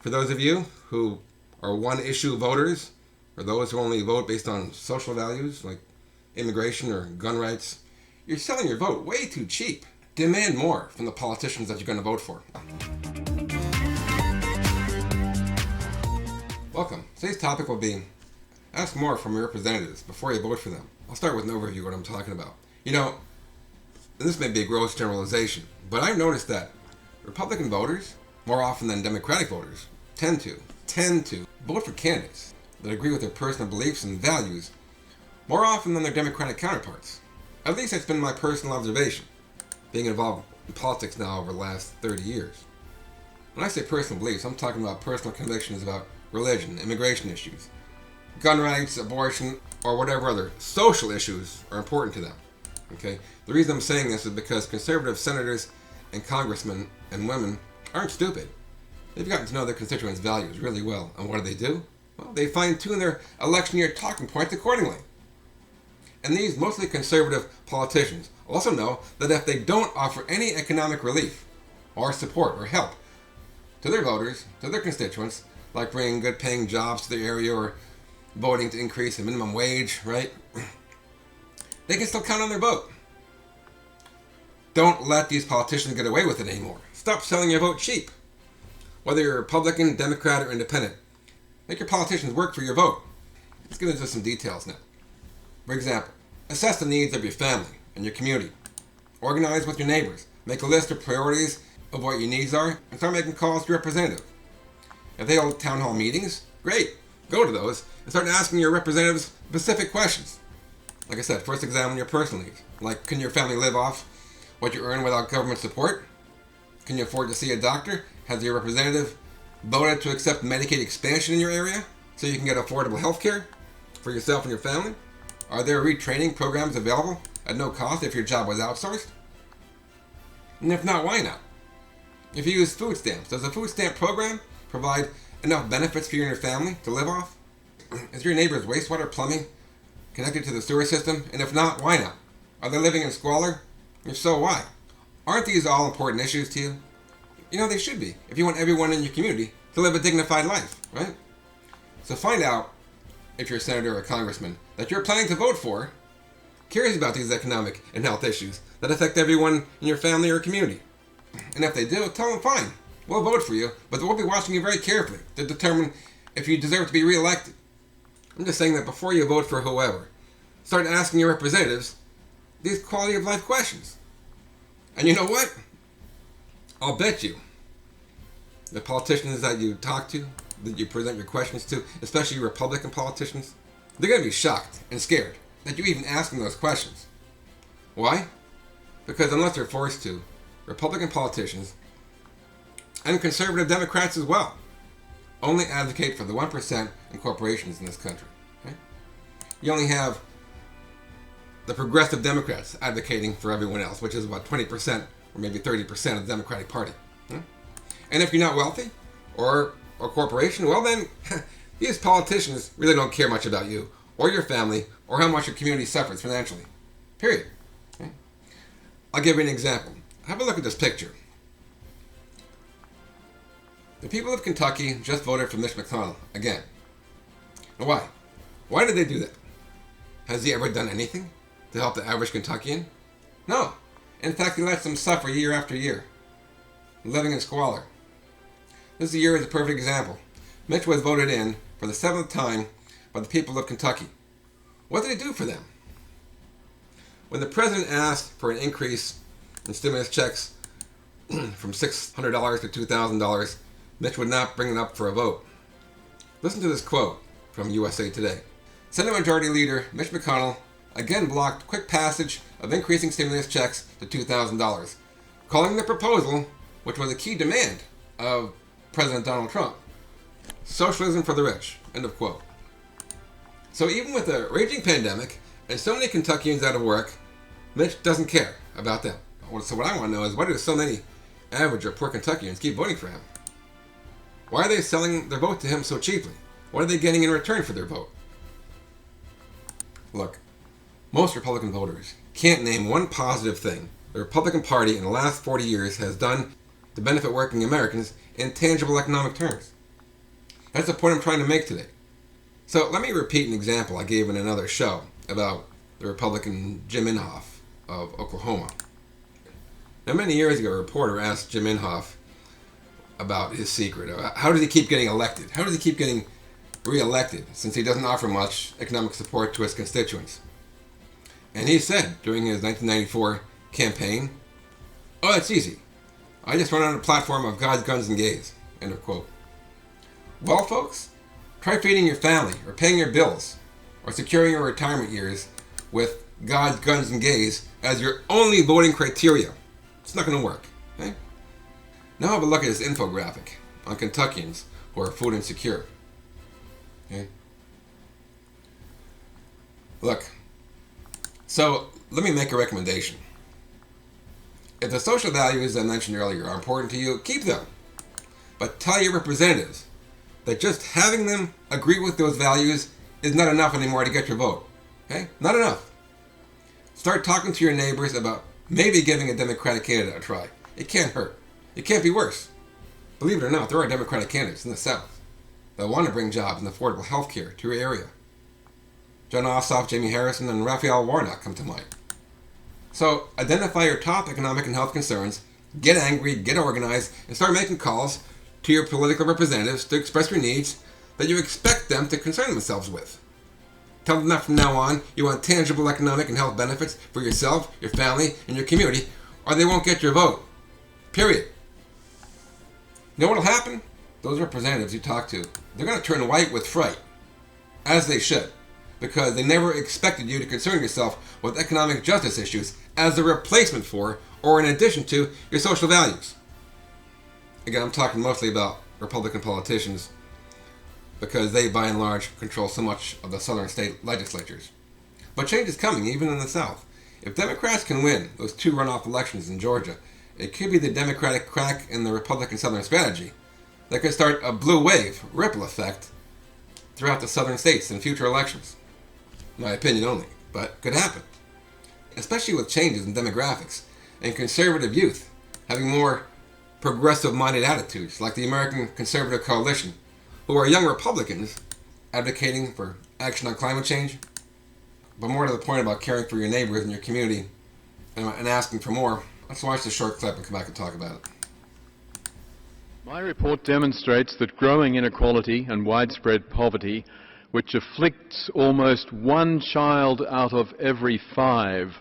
For those of you who are one-issue voters, or those who only vote based on social values like immigration or gun rights, you're selling your vote way too cheap. Demand more from the politicians that you're going to vote for. Welcome. Today's topic will be ask more from your representatives before you vote for them. I'll start with an overview of what I'm talking about. This may be a gross generalization, but I've noticed that Republican voters, more often than Democratic voters, tend to vote for candidates that agree with their personal beliefs and values more often than their Democratic counterparts. At least that's been my personal observation, being involved in politics now over the last 30 years. When I say personal beliefs, I'm talking about personal convictions about religion, immigration issues, gun rights, abortion, or whatever other social issues are important to them. Okay? The reason I'm saying this is because conservative senators and congressmen and women aren't stupid. They've gotten to know their constituents' values really well. And what do? Well, they fine-tune their election year talking points accordingly. And these mostly conservative politicians also know that if they don't offer any economic relief or support or help to their voters, to their constituents, like bringing good paying jobs to their area or voting to increase the minimum wage, right? They can still count on their vote. Don't let these politicians get away with it anymore. Stop selling your vote cheap. Whether you're Republican, Democrat, or Independent, make your politicians work for your vote. Let's get into some details now. For example, assess the needs of your family and your community. Organize with your neighbors. Make a list of priorities of what your needs are and start making calls to your representative. If they hold town hall meetings, great. Go to those and start asking your representatives specific questions. Like I said, first examine your personal needs. Like, can your family live off what you earn without government support? Can you afford to see a doctor? Has your representative voted to accept Medicaid expansion in your area so you can get affordable health care for yourself and your family? Are there retraining programs available at no cost if your job was outsourced? And if not, why not? If you use food stamps, does the food stamp program provide enough benefits for you and your family to live off? Is your neighbor's wastewater plumbing connected to the sewer system? And if not, why not? Are they living in squalor? If so, why? Aren't these all important issues to you? They should be, if you want everyone in your community to live a dignified life, right? So find out if your senator or congressman that you're planning to vote for cares about these economic and health issues that affect everyone in your family or community. And if they do, tell them fine. We'll vote for you, but we'll be watching you very carefully to determine if you deserve to be reelected. I'm just saying that before you vote for whoever, start asking your representatives these quality of life questions. And you know what? I'll bet you the politicians that you talk to, that you present your questions to, especially Republican politicians, they're going to be shocked and scared that you even ask them those questions. Why? Because unless they're forced to, Republican politicians and conservative Democrats as well only advocate for the 1% in corporations in this country. Okay? You only have the progressive Democrats advocating for everyone else, which is about 20% or maybe 30% of the Democratic Party. And if you're not wealthy or a corporation, well then, these politicians really don't care much about you or your family or how much your community suffers financially. Period. Okay? I'll give you an example. Have a look at this picture. The people of Kentucky just voted for Mitch Mcconnell again. Now why? Why did they do that? Has he ever done anything to help the average Kentuckian? No. In fact, he lets them suffer year after year, living in squalor. This year is a perfect example. Mitch was voted in for the 7th time by the people of Kentucky. What did he do for them? When the president asked for an increase in stimulus checks from $600 to $2,000, Mitch would not bring it up for a vote. Listen to this quote from USA Today. Senate Majority Leader Mitch McConnell again blocked quick passage of increasing stimulus checks to $2,000, calling the proposal, which was a key demand of President Donald Trump, socialism for the rich, end of quote. So even with a raging pandemic and so many Kentuckians out of work, Mitch doesn't care about them. So what I want to know is, why do so many average or poor Kentuckians keep voting for him? Why are they selling their vote to him so cheaply? What are they getting in return for their vote? Look, most Republican voters can't name one positive thing the Republican Party in the last 40 years has done to benefit working Americans in tangible economic terms. That's the point I'm trying to make today. So let me repeat an example I gave in another show about the Republican Jim Inhofe of Oklahoma. Now, many years ago, a reporter asked Jim Inhofe about his secret. How does he keep getting elected? How does he keep getting re-elected since he doesn't offer much economic support to his constituents? And he said during his 1994 campaign, "Oh, it's easy. I just run on a platform of God's, guns, and gays." End of quote. Well, folks, try feeding your family or paying your bills or securing your retirement years with God's, guns, and gays as your only voting criteria. It's not going to work. Okay? Now have a look at this infographic on Kentuckians who are food insecure. Okay? Look, so let me make a recommendation. If the social values I mentioned earlier are important to you, keep them. But tell your representatives that just having them agree with those values is not enough anymore to get your vote. Okay? Not enough. Start talking to your neighbors about maybe giving a Democratic candidate a try. It can't hurt. It can't be worse. Believe it or not, there are Democratic candidates in the South that want to bring jobs and affordable health care to your area. John Ossoff, Jamie Harrison, and Raphael Warnock come to mind. So identify your top economic and health concerns, get angry, get organized, and start making calls to your political representatives to express your needs that you expect them to concern themselves with. Tell them that from now on you want tangible economic and health benefits for yourself, your family, and your community, or they won't get your vote. Period. You know what will happen? Those representatives you talk to, they're going to turn white with fright, as they should, because they never expected you to concern yourself with economic justice issues as a replacement for, or in addition to, your social values. Again, I'm talking mostly about Republican politicians because they, by and large, control so much of the southern state legislatures. But change is coming, even in the South. If Democrats can win those 2 runoff elections in Georgia, it could be the Democratic crack in the Republican Southern strategy that could start a blue wave ripple effect throughout the southern states in future elections. My opinion only, but could happen. Especially with changes in demographics and conservative youth having more progressive-minded attitudes, like the American Conservative Coalition, who are young Republicans advocating for action on climate change. But more to the point about caring for your neighbors and your community and asking for more, let's watch the short clip and come back and talk about it. My report demonstrates that growing inequality and widespread poverty, which afflicts almost 1 child out of every 5,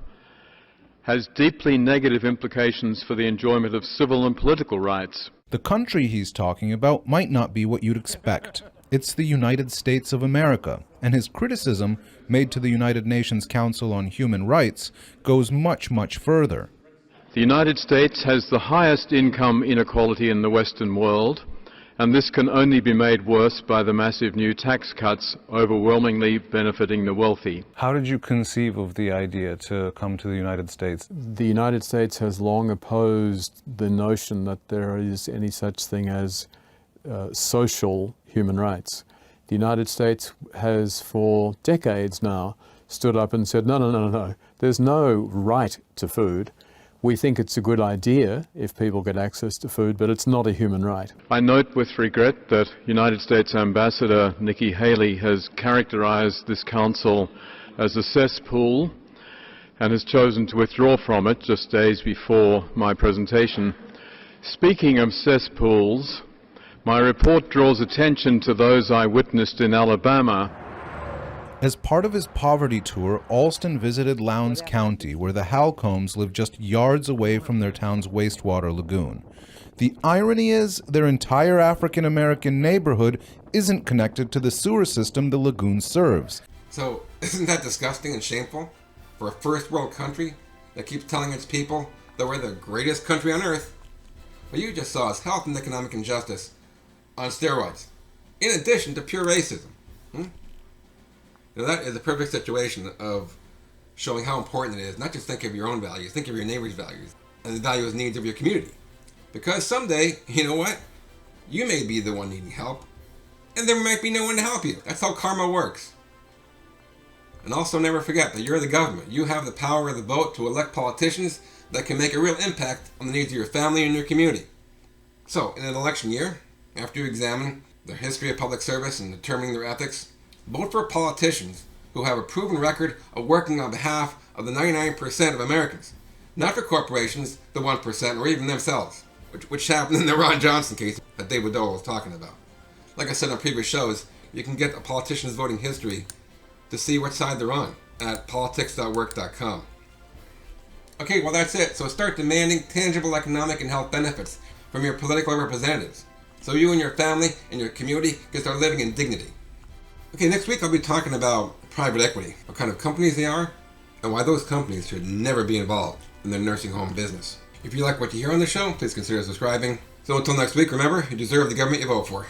has deeply negative implications for the enjoyment of civil and political rights. The country he's talking about might not be what you'd expect. It's the United States of America, and his criticism made to the United Nations Council on Human Rights goes much, much further. The United States has the highest income inequality in the Western world, and this can only be made worse by the massive new tax cuts overwhelmingly benefiting the wealthy. How did you conceive of the idea to come to the United States? The United States has long opposed the notion that there is any such thing as social human rights. The United States has for decades now stood up and said, no, there's no right to food. We think it's a good idea if people get access to food, but it's not a human right. I note with regret that United States Ambassador Nikki Haley has characterized this council as a cesspool and has chosen to withdraw from it just days before my presentation. Speaking of cesspools, my report draws attention to those I witnessed in Alabama. As part of his poverty tour, Alston visited Lowndes County, where the Halcombs live just yards away from their town's wastewater lagoon. The irony is, their entire African-American neighborhood isn't connected to the sewer system the lagoon serves. So, isn't that disgusting and shameful for a first world country that keeps telling its people that we're the greatest country on earth? What you just saw is health and economic injustice on steroids, in addition to pure racism. Now that is a perfect situation of showing how important it is not just think of your own values, think of your neighbor's values and the values and needs of your community. Because someday, you know what? You may be the one needing help, and there might be no one to help you. That's how karma works. And also never forget that you're the government. You have the power of the vote to elect politicians that can make a real impact on the needs of your family and your community. So, in an election year, after you examine their history of public service, and determining their ethics. Vote for politicians who have a proven record of working on behalf of the 99% of Americans, not for corporations, the 1%, or even themselves, which happened in the Ron Johnson case that David Dole was talking about. Like I said on previous shows, you can get a politician's voting history to see what side they're on at politics.work.com. Okay, well that's it. So start demanding tangible economic and health benefits from your political representatives, so you and your family and your community can start living in dignity. Okay, next week I'll be talking about private equity, what kind of companies they are, and why those companies should never be involved in the nursing home business. If you like what you hear on the show, please consider subscribing. So until next week, remember, you deserve the government you vote for.